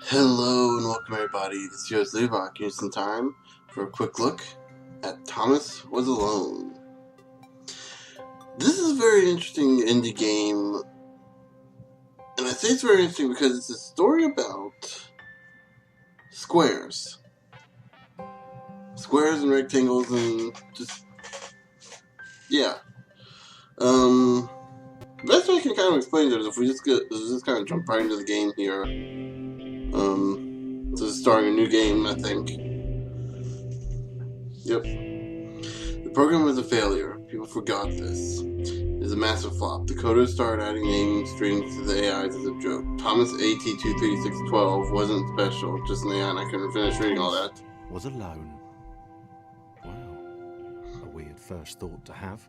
Hello and welcome everybody, this is yours Levi, giving you some time for a quick look at Tomas Was Alone. This is a very interesting indie game, and I say it's very interesting because it's a story about squares. Squares and rectangles and just, yeah. Best way I can kind of explain it is if we just kind of jump right into the game here. This is starting a new game, I think. Yep. The program was a failure. People forgot this. It's a massive flop. The coders started adding name strings to the AIs as a joke. Tomas AT23612 wasn't special, just an AI, and I couldn't finish reading all that. Was alone. Wow. A weird first thought to have.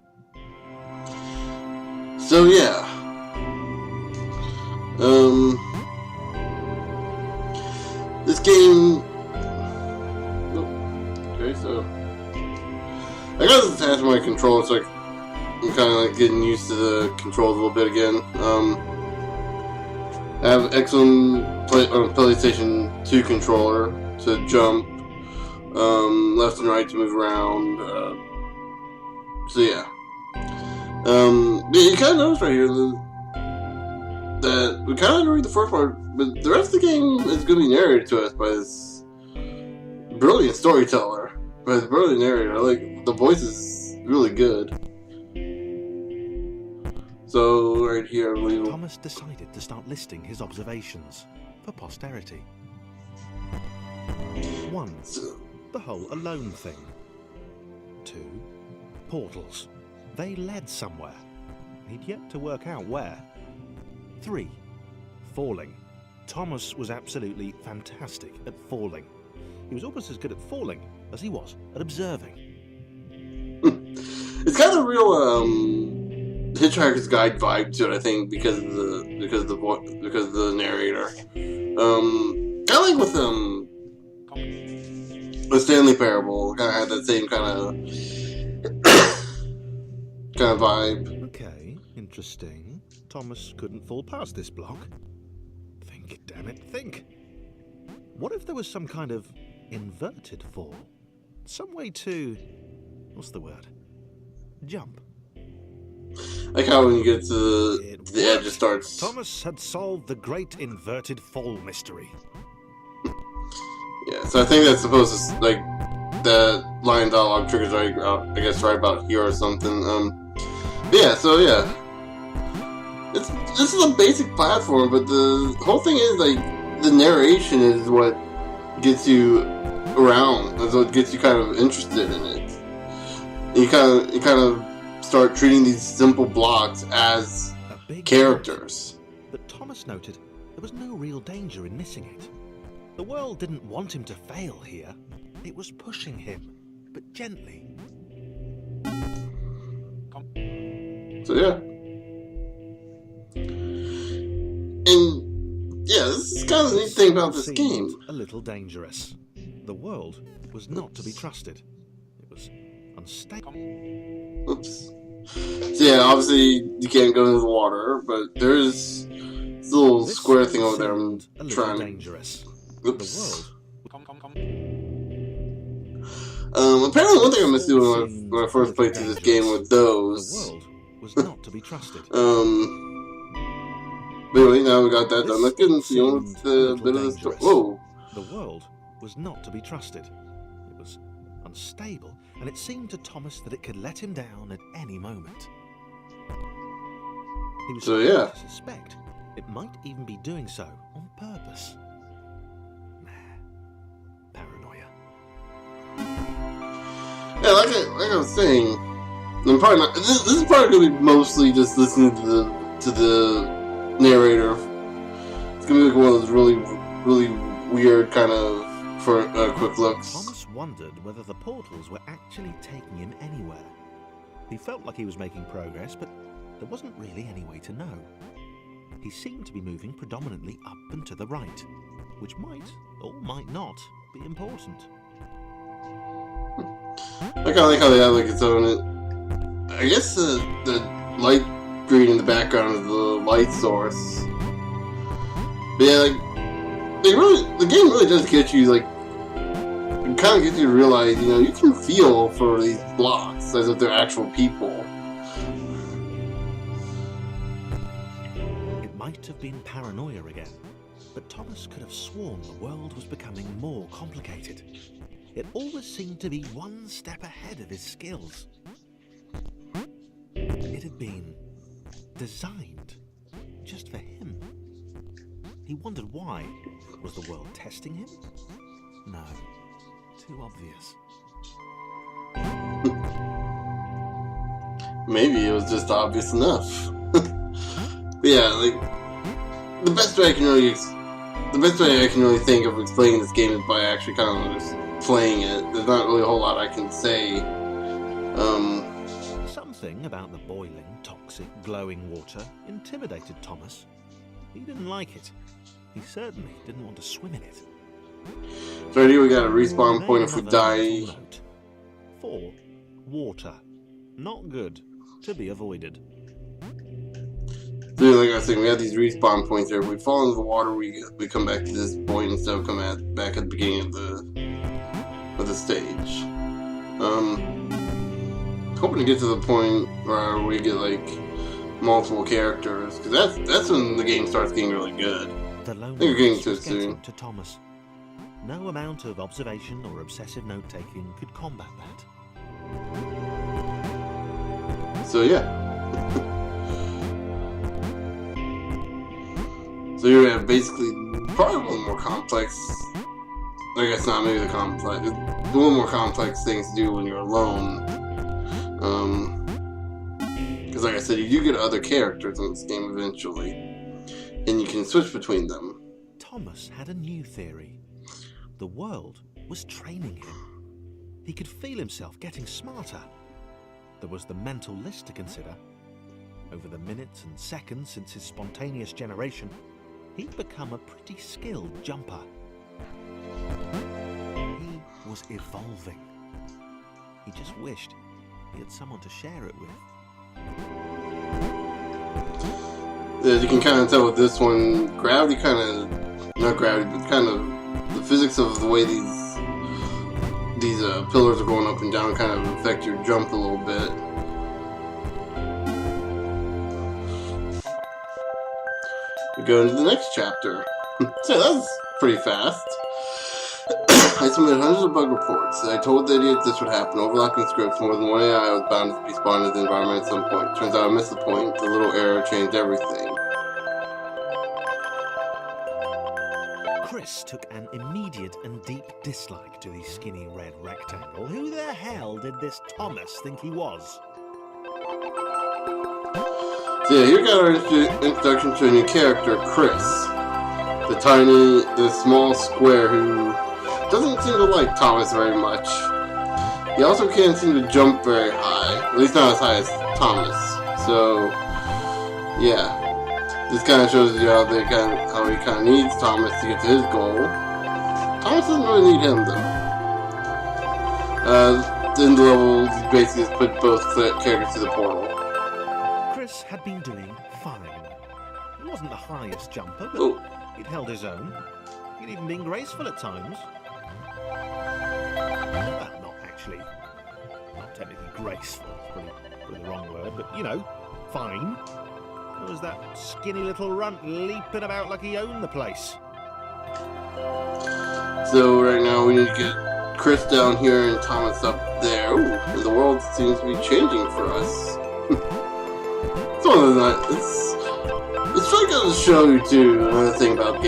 So yeah. This game... Okay, so... I got this attached to my controller, so I'm kind of like getting used to the controls a little bit again. I have excellent PlayStation 2 controller to jump, left and right to move around, so yeah. You kind of notice right here that we kind of read the first part, but the rest of the game is going to be narrated to us by this brilliant storyteller, by this brilliant narrator. Like, the voice is really good. So, right here, Tomas decided to start listing his observations for posterity. 1. The whole alone thing. 2. Portals. They led somewhere. He'd yet to work out where. 3. Falling. Tomas was absolutely fantastic at falling. He was almost as good at falling as he was at observing. It's got a real Hitchhiker's Guide vibe to it, I think, because of the narrator. Kind of like with the Stanley Parable, kind of had that same kind of vibe. Okay, interesting. Tomas couldn't fall past this block. Think, damn it, think. What if there was some kind of inverted fall? Some way to... what's the word? Jump. Like how when you get to the edge it starts... Tomas had solved the great inverted fall mystery. Yeah, so I think that's supposed to, like, that line dialogue triggers right, I guess, right about here or something. Yeah, so yeah. This is a basic platform, but the whole thing is, like, the narration is what gets you around. That's what gets you kind of interested in it. And you kind of start treating these simple blocks as characters. But Tomas noted there was no real danger in missing it. The world didn't want him to fail here. It was pushing him, but gently. So yeah. And yeah, this is kind of the neat thing about this game. A little dangerous. The world was not to be trusted. It was unstable. Oops. So yeah, obviously you can't go into the water, but there's this little square thing over there. I'm trying. Dangerous. Oops. Apparently one thing I missed doing when I first played through this game with those. The world was not to be trusted. But anyway, now we got that done. Let's get into the bit of the story. Whoa. The world was not to be trusted. It was unstable, and it seemed to Tomas that it could let him down at any moment. He was to suspect it might even be doing so on purpose. Paranoia. Yeah, like I was saying, I'm probably not. This is probably gonna be mostly just listening to the narrator. It's gonna be like one of those really weird kind of quick looks. Tomas wondered whether the portals were actually taking him anywhere. He felt like he was making progress, but there wasn't really any way to know. He seemed to be moving predominantly up and to the right, which might or might not be important. I kind of like how they have like its own. I guess the light green in the background is the light source. But yeah, like the game really does get you, like, it kind of gets you to realize, you know, you can feel for these blocks as if they're actual people. It might have been paranoia again, but Thomas could have sworn the world was becoming more complicated. It always seemed to be one step ahead of his skills. It had been designed just for him. He wondered why. Was the world testing him? No. Too obvious. Maybe it was just obvious enough. But yeah, like, the best way I can really think of explaining this game is by actually kind of just playing it. There's not really a whole lot I can say. Something about the boiling, toxic, glowing water intimidated Thomas. He didn't like it. He certainly didn't want to swim in it. So here we got a respawn point if we die. 4. Water. Not good. To be avoided. So like I was saying, we have these respawn points here. If we fall into the water, we come back to this point instead of coming back at the beginning of the stage. Hoping to get to the point where we get like multiple characters, because that's when the game starts getting really good. The I think we're getting to it soon. To Thomas. No amount of observation or obsessive note-taking could combat that. So yeah. So here we have basically probably a little more complex. I guess not maybe the complex. A little more complex things to do when you're alone. Because like I said, you do get other characters in this game eventually, and you can switch between them. Thomas had a new theory. The world was training him. He could feel himself getting smarter. There was the mental list to consider. Over the minutes and seconds since his spontaneous generation, he'd become a pretty skilled jumper. He was evolving. He just wished he had someone to share it with. As you can kind of tell with this one, gravity kind of, not gravity, but kind of the physics of the way these pillars are going up and down kind of affect your jump a little bit. We go into the next chapter. So that's pretty fast. I submitted hundreds of bug reports. I told the idiot this would happen. Overlapping scripts. More than one AI was bound to be spawned in the environment at some point. Turns out I missed the point. The little error changed everything. Chris took an immediate and deep dislike to the skinny red rectangle. Who the hell did this Thomas think he was? So yeah, here we got our introduction to a new character, Chris. The small square who doesn't seem to like Thomas very much. He also can't seem to jump very high. At least not as high as Thomas. So, yeah. This kind of shows you how he kind of needs Thomas to get to his goal. Thomas doesn't really need him, though. In the levels, basically just put both characters to the portal. Chris had been doing fine. He wasn't the highest jumper, but he'd held his own. He'd even been graceful at times. Well, not technically graceful, probably the wrong word, but, you know, fine. There was that skinny little runt leaping about like he owned the place. So right now we need to get Chris down here and Thomas up there. Ooh, the world seems to be changing for us. It's really good to show you too. Another thing about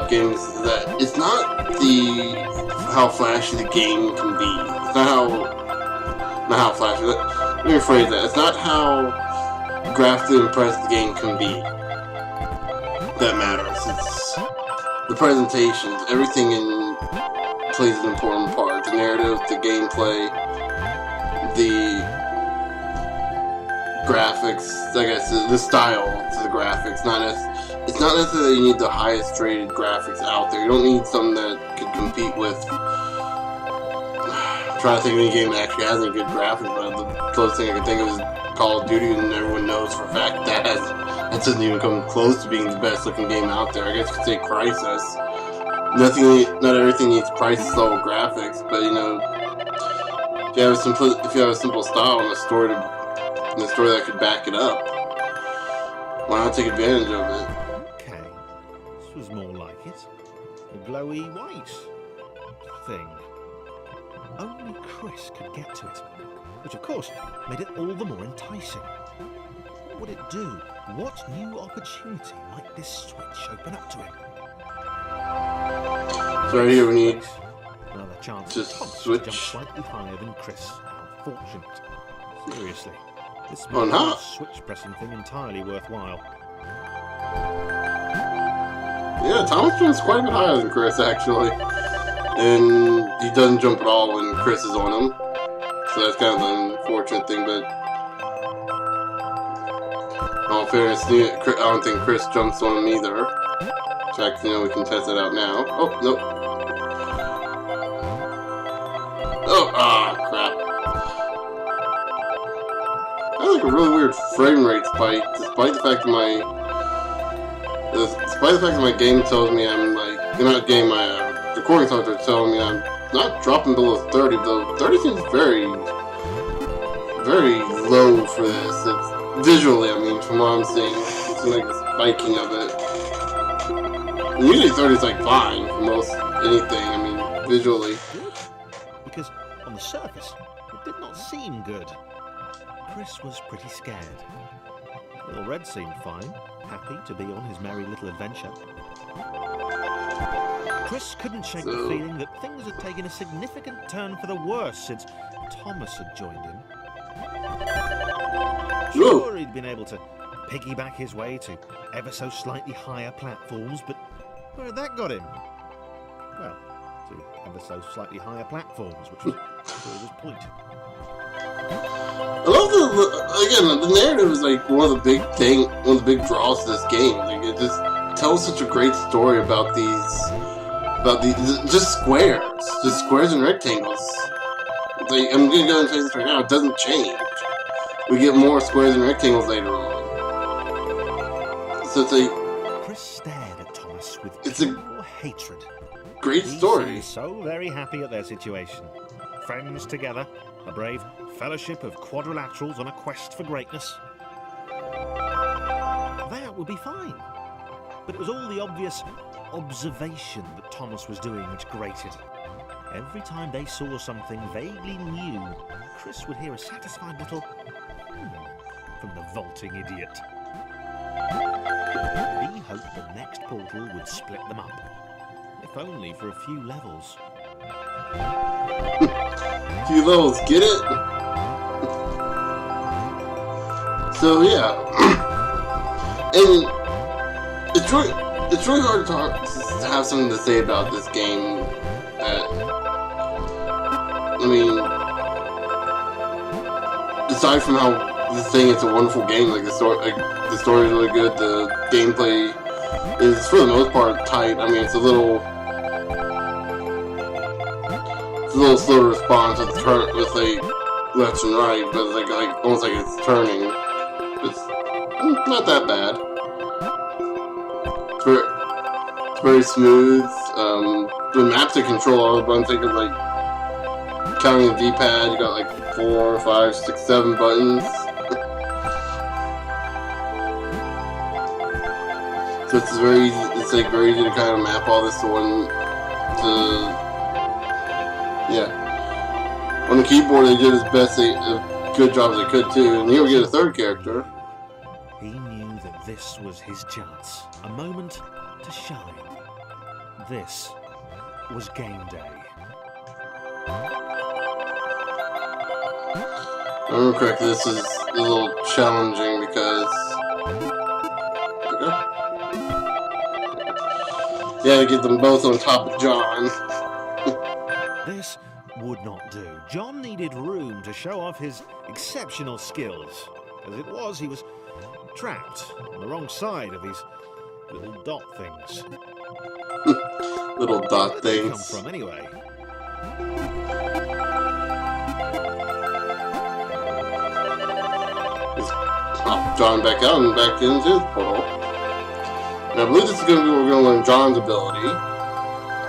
games is that it's not how flashy the game can be. It's not how flashy. Let me rephrase that. It's not how graphically impressed the game can be that matters. It's the presentations. Everything plays an important part. The narrative, the gameplay, the graphics, I guess, the style to the graphics. It's not necessarily you need the highest rated graphics out there. You don't need something that could compete with. I'm trying to think of any game that actually has any good graphics, but the closest thing I can think of is Call of Duty, and everyone knows for a fact that has It doesn't even come close to being the best looking game out there. I guess you could say Crysis. Not everything needs Crysis level graphics, but you know, if you have a simple style and a story that could back it up, why not take advantage of it? Okay, this was more like it. A glowy white thing. Only Chris could get to it, which of course made it all the more enticing. What would it do? What new opportunity might this switch open up to him? So right here we need another chance to Thomas switch. to jump slightly higher than Chris. How fortunate. Seriously, this Oh, makes no. the switch pressing thing entirely worthwhile. Yeah, Thomas jumps quite a bit higher than Chris actually, and he doesn't jump at all when Chris is on him. So that's kind of an unfortunate thing, but in all fairness, I don't think Chris jumps on him either. In fact, you know, we can test that out now. Oh, nope. Oh, crap. I have like a really weird frame rate spike, despite the fact that my game tells me I'm like, not game, my recording software is telling me I'm not dropping below 30, though 30 seems very, very low for this. It's visually, I mean, from what I'm seeing, it's like the spiking of it. And usually 30 is like fine for most anything, I mean, visually. Good, because on the surface, it did not seem good. Chris was pretty scared. Little Red seemed fine, happy to be on his merry little adventure. Chris couldn't shake the feeling that things had taken a significant turn for the worse since Thomas had joined him. Sure, he'd been able to piggyback his way to ever so slightly higher platforms, but where had that got him? Well, to ever so slightly higher platforms, which was his point. I love the narrative is like one of the big draws to this game. Like it just tells such a great story about these just squares and rectangles. It's like, I'm gonna go and say this right now, it doesn't change. We get more squares and rectangles later on. So it's like Chris stared at Thomas with pure hatred. Great story. He seemed so very happy at their situation. Friends together, a brave fellowship of quadrilaterals on a quest for greatness. That would be fine. But it was all the obvious observation that Thomas was doing which grated. Every time they saw something vaguely new, Chris would hear a satisfied little from the vaulting idiot. He hoped the next portal would split them up, if only for a few levels. Few levels, get it? So yeah, and it's really hard to have something to say about this game. I mean, aside from how this thing is a wonderful game, like the story is really good. The gameplay is for the most part tight. I mean, it's a little slow to respond to the turn with like left and right, but it's like almost like it's turning. It's not that bad. It's very smooth. The maps that control all the buttons, I could like counting the D-pad. You got like 4, 5, 6, 7 buttons. So it's very easy. It's like very easy to kind of map all this to one. On the keyboard, they did a good job as they could too. And here we get a third character. He knew that this was his chance, a moment to shine. This was game day. If I remember correctly, this is a little challenging because yeah, get them both on top of John. This would not do. John needed room to show off his exceptional skills. As it was, he was trapped on the wrong side of these little dot things. Little dot Where did they things. come from anyway? pop John back out and back into his portal. And I believe this is going to be where we're going to learn John's ability.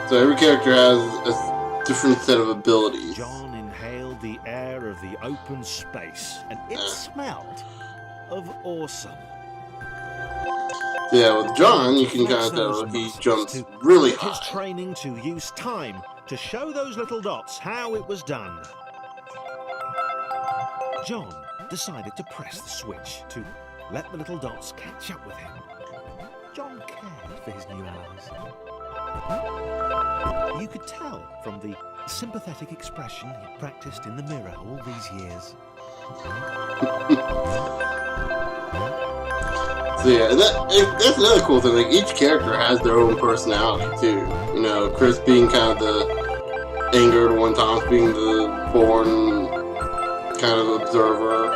So every character has a different set of abilities. John inhaled the air of the open space, and it smelled of awesome. So yeah, with John, you can kind of tell he jumps really high. His training to use time to show those little dots how it was done. John decided to press the switch to let the little dots catch up with him. John cared for his new allies. You could tell from the sympathetic expression he practiced in the mirror all these years. So yeah, that's another cool thing. Like, each character has their own personality too. You know, Chris being kind of the angered one, Thomas being the born kind of observer,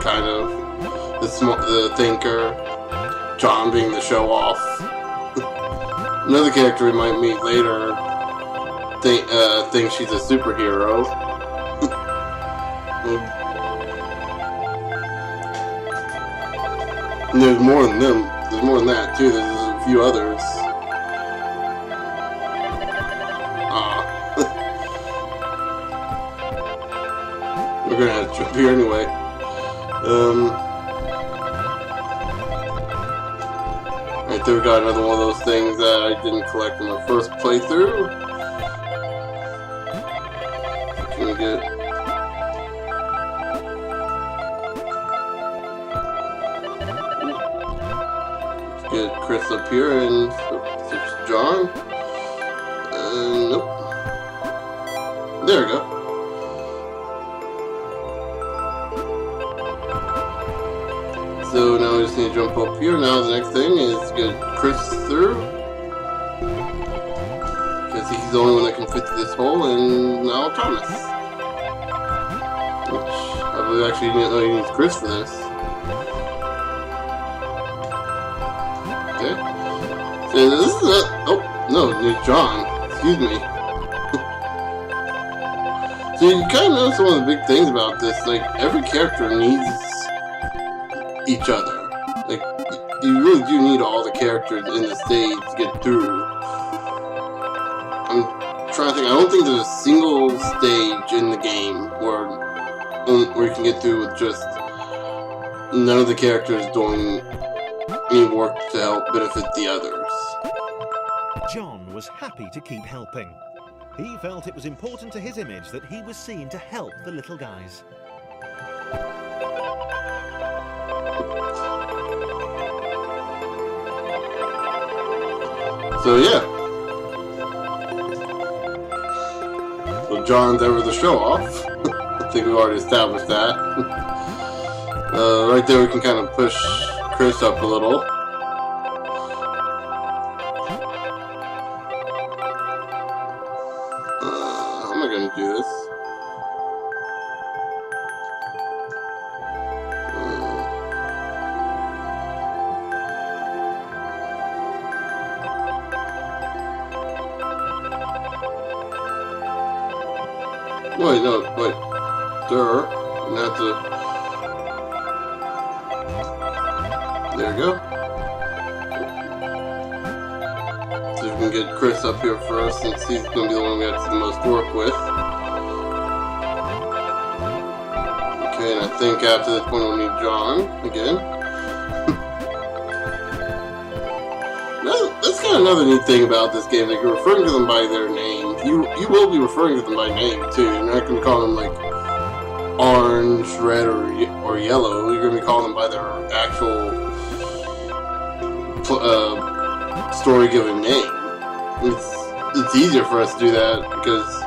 kind of the thinker. John being the show off. Another character we might meet later thinks she's a superhero. And there's more than them. There's more than that too. There's a few others. We're gonna have to jump here anyway. Right there we got another one of those things that I didn't collect in my first playthrough. What can we get? Get Chris up here and switch John. Nope. There we go. So now we just need to jump up here. Now the next thing is to get Chris through. Because he's the only one that can fit through this hole, and now Thomas. Which I believe actually he needs Chris for this. So this is oh, no, it's John. Excuse me. So you kind of notice one of the big things about this, like, every character needs each other. Like, you really do need all the characters in the stage to get through. I'm trying to think, I don't think there's a single stage in the game where you can get through with just none of the characters doing any work to help benefit the others. John was happy to keep helping. He felt it was important to his image that he was seen to help the little guys. So yeah. So John's ever the show off. I think we've already established that. Right there we can kind of push Chris up a little. How am I going to do this? Wait, no, wait. There. And that's a... There we go. So we can get Chris up here first, since he's going to be the one we have the most work with. Okay, and I think after this point we'll need John again. That's kind of another neat thing about this game, like, you're referring to them by their names. You will be referring to them by name too. You're not going to call them like orange, red, or yellow. You're going to be calling them by their actual story-given name. It's easier for us to do that because,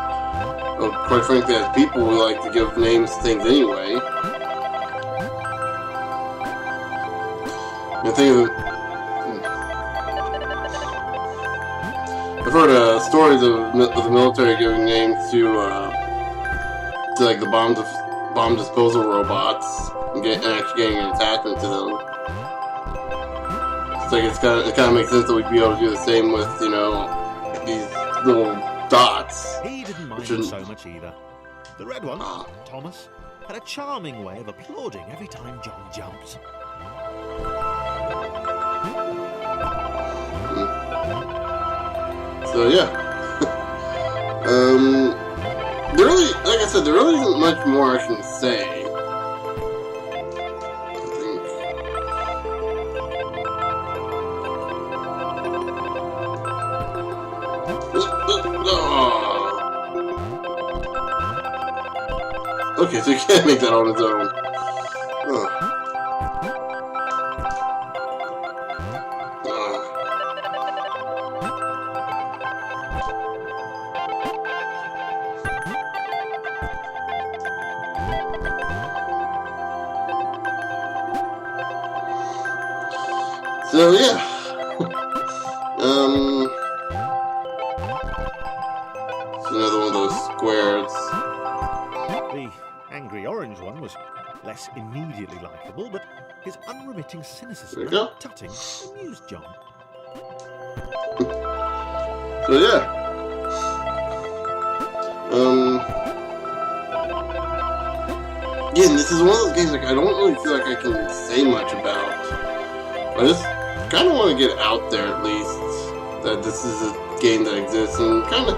well, quite frankly, as people, we like to give names to things anyway. The thing is, I've heard stories of the military giving names to like the bomb disposal robots and actually getting an attachment to them. It's like it kind of makes sense that we'd be able to do the same with, you know, these little dots. He didn't mind them so much either. The red one, Thomas, had a charming way of applauding every time John jumped. So yeah, there really, like I said, there really isn't much more I can say. Okay, so you can't make that on its own. So yeah, it's another one of those squares. The angry orange one was less immediately likable, but his unremitting cynicism and tutting amused John. So yeah, again, this is one of those games like I don't really feel like I can say much about. I just kind of want to get out there at least that this is a game that exists and kind of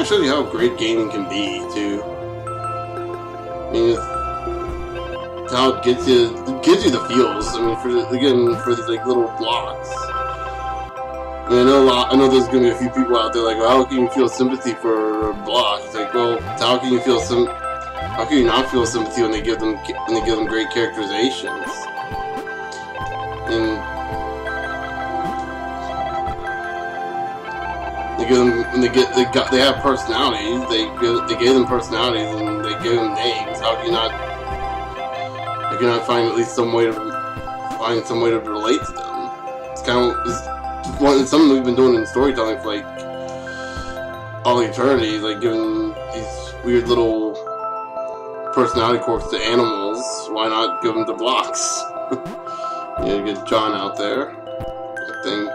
show you how great gaming can be too. I mean, it's how it gives you the feels. I mean, for these like little blocks. I mean, I know there's gonna be a few people out there like, well, how can you feel sympathy for a block? It's like, well, how can you not feel sympathy when they give them great characterizations? And they have personalities. They gave them personalities and they gave them names. How can you not find at least some way to relate to them? It's something we've been doing in storytelling for like all eternity. Like giving these weird little personality quirks to animals. Why not give them to blocks? Yeah, get John out there, I think.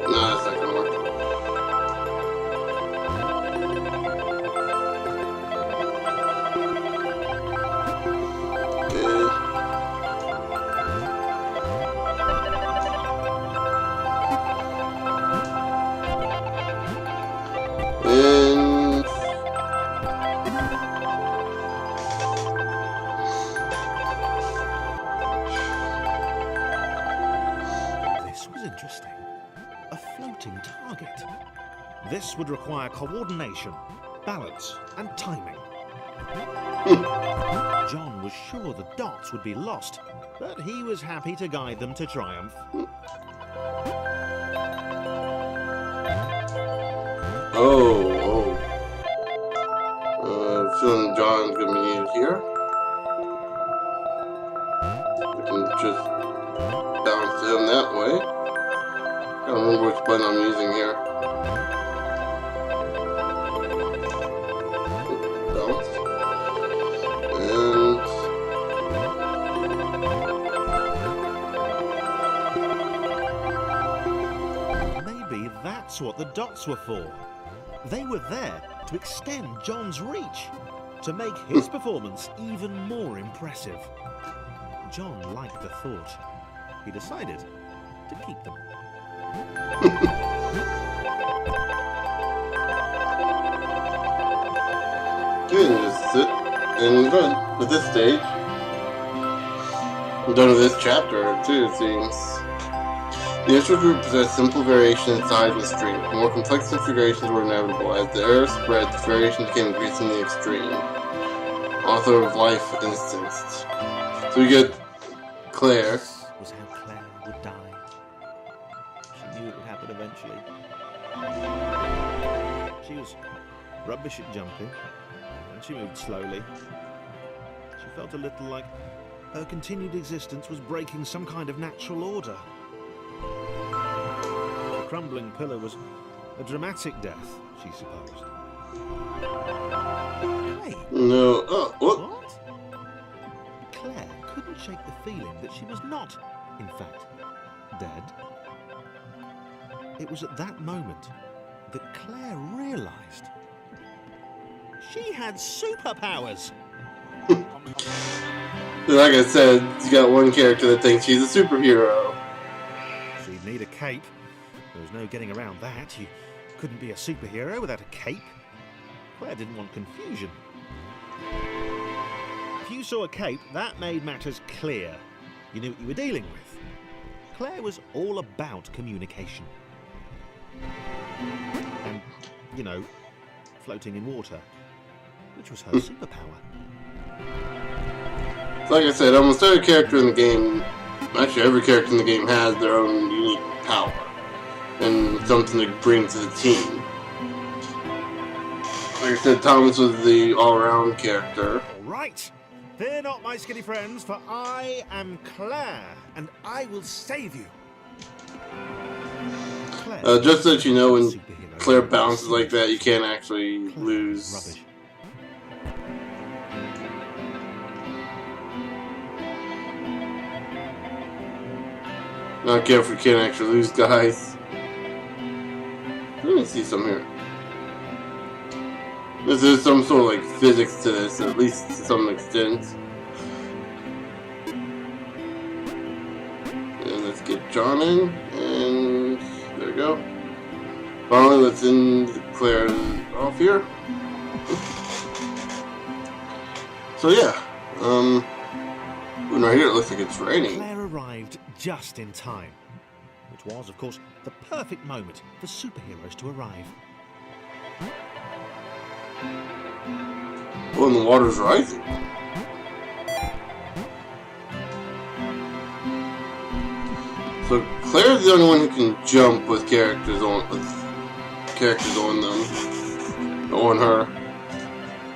No, that's not gonna work. This would require coordination, balance, and timing. John was sure the dots would be lost, but he was happy to guide them to triumph. Feeling John's gonna be needed here. We can just bounce him that way. I don't remember which button I'm using here. That's what the dots were for. They were there to extend John's reach, to make his performance even more impressive. John liked the thought. He decided to keep them. You can just sit and run with this stage. I'm done with this chapter too, it seems. The initial group possessed simple variation in size and strength. More complex configurations were inevitable. As the era spread, the variation became increasingly extreme. Author of Life instanced. So we get Claire. This was how Claire would die. She knew it would happen eventually. She was rubbish at jumping, and she moved slowly. She felt a little like her continued existence was breaking some kind of natural order. The crumbling pillar was a dramatic death, she supposed. Wait. No. Oh, what? Claire couldn't shake the feeling that she was not, in fact, dead. It was at that moment that Claire realised she had superpowers. Like I said, you got one character that thinks she's a superhero. She'd need a cape. There was no getting around that. You couldn't be a superhero without a cape. Claire didn't want confusion. If you saw a cape, that made matters clear. You knew what you were dealing with. Claire was all about communication. And, you know, floating in water, which was her superpower. Like I said, almost every character in the game, actually every character in the game has their own unique power and something to bring to the team. Like I said, Thomas was the all-around character. All right. Fear not, my skinny friends, for I am Claire, and I will save you. Claire, Just so that you know, when Claire bounces like that, you can't actually lose. Rubbish. Not careful, you can't actually lose, guys. Let me see some here. There's some sort of like physics to this, at least to some extent. And let's get John in, and there we go. Finally, let's end Claire off here. So yeah, and right here it looks like it's raining. Claire arrived just in time, which was, of course, the perfect moment for superheroes to arrive. Oh, and the water's rising. So Claire's the only one who can jump with characters on them, on her.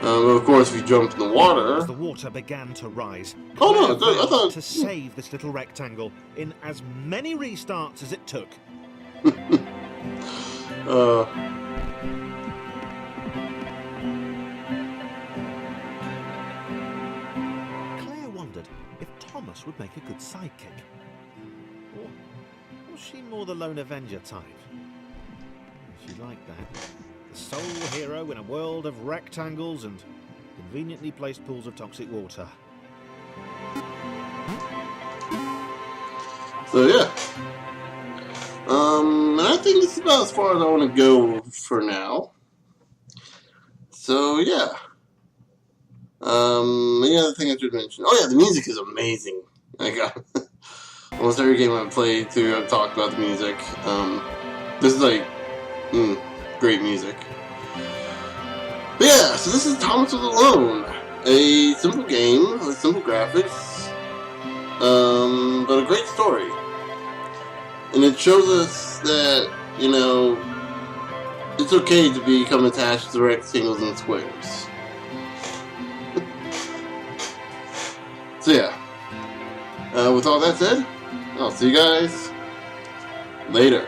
Of course, if you jump in the water. As the water began to rise, Oh no! I Claire thought to save this little rectangle in as many restarts as it took. Claire wondered if Thomas would make a good sidekick. Or was she more the lone Avenger type? She liked that. The sole hero in a world of rectangles and conveniently placed pools of toxic water. So yeah. I think this is about as far as I want to go for now. So yeah. Any other thing I should mention? Oh yeah, the music is amazing. I got almost every game I've played through, I've talked about the music. This is like great music. But yeah, so this is Tomas Was Alone. A simple game with simple graphics, but a great story. And it shows us that, you know, it's okay to become attached to rectangles and squares. So yeah, with all that said, I'll see you guys later.